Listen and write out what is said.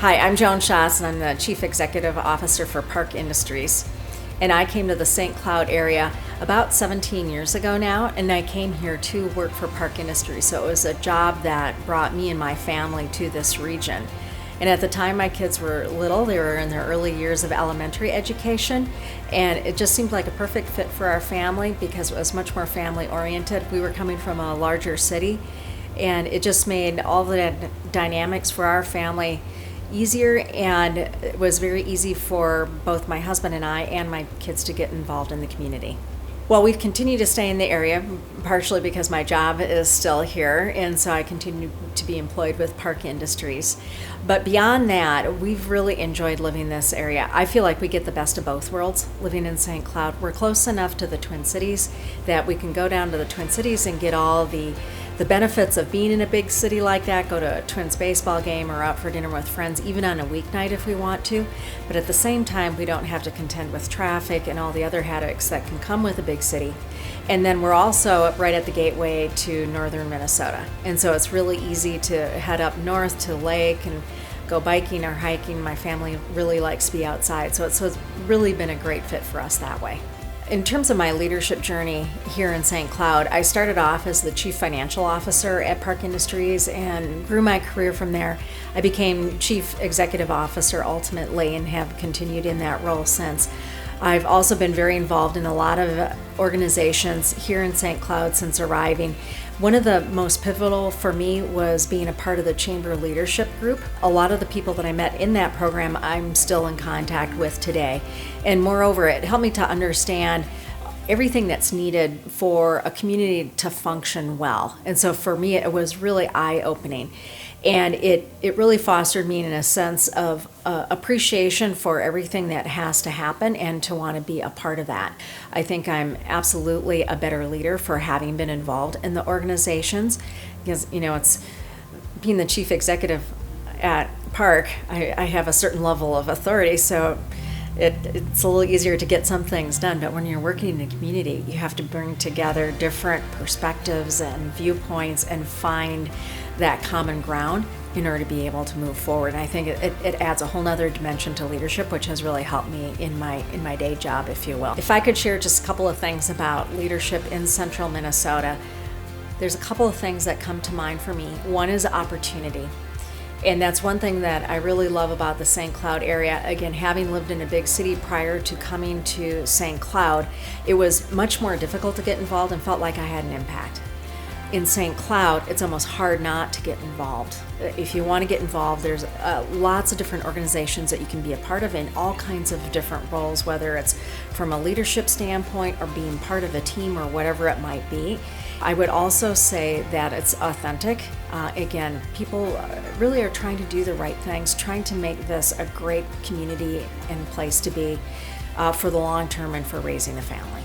Hi, I'm Joan Schatz, and I'm the Chief Executive Officer for Park Industries. And I came to the St. Cloud area about 17 years ago now, and I came here to work for Park Industries. So it was a job that brought me and my family to this region. And at the time my kids were little, they were in their early years of elementary education, and it just seemed like a perfect fit for our family because it was much more family oriented. We were coming from a larger city, and it just made all the dynamics for our family easier, and it was very easy for both my husband and I and my kids to get involved in the community. Well, we've continued to stay in the area, partially because my job is still here, and so I continue to be employed with Park Industries. But beyond that, we've really enjoyed living in this area. I feel like we get the best of both worlds living in St. Cloud. We're close enough to the Twin Cities that we can go down to the Twin Cities and get all the benefits of being in a big city like that, go to a Twins baseball game or out for dinner with friends, even on a weeknight if we want to. But at the same time, we don't have to contend with traffic and all the other headaches that can come with a big city. And then we're also right at the gateway to northern Minnesota. And so it's really easy to head up north to the lake and go biking or hiking. My family really likes to be outside. So it's really been a great fit for us that way. In terms of my leadership journey here in St. Cloud, I started off as the Chief Financial Officer at Park Industries and grew my career from there. I became Chief Executive Officer ultimately and have continued in that role since. I've also been very involved in a lot of organizations here in St. Cloud since arriving. One of the most pivotal for me was being a part of the Chamber Leadership Group. A lot of the people that I met in that program I'm still in contact with today. And moreover, it helped me to understand everything that's needed for a community to function well. And so for me, it was really eye-opening. And it really fostered me in a sense of appreciation for everything that has to happen and to want to be a part of that. I think I'm absolutely a better leader for having been involved in the organizations because, it's being the chief executive at Park, I have a certain level of authority, so it's a little easier to get some things done. But when you're working in a community, you have to bring together different perspectives and viewpoints and find that common ground in order to be able to move forward. And I think it adds a whole nother dimension to leadership, which has really helped me in my day job, if you will. If I could share just a couple of things about leadership in central Minnesota, there's a couple of things that come to mind for me. One is opportunity. And that's one thing that I really love about the St. Cloud area. Again, having lived in a big city prior to coming to St. Cloud, it was much more difficult to get involved and felt like I had an impact. In St. Cloud, it's almost hard not to get involved. If you want to get involved, there's lots of different organizations that you can be a part of in all kinds of different roles, whether it's from a leadership standpoint or being part of a team or whatever it might be. I would also say that it's authentic. Again, people really are trying to do the right things, trying to make this a great community and place to be for the long term and for raising a family.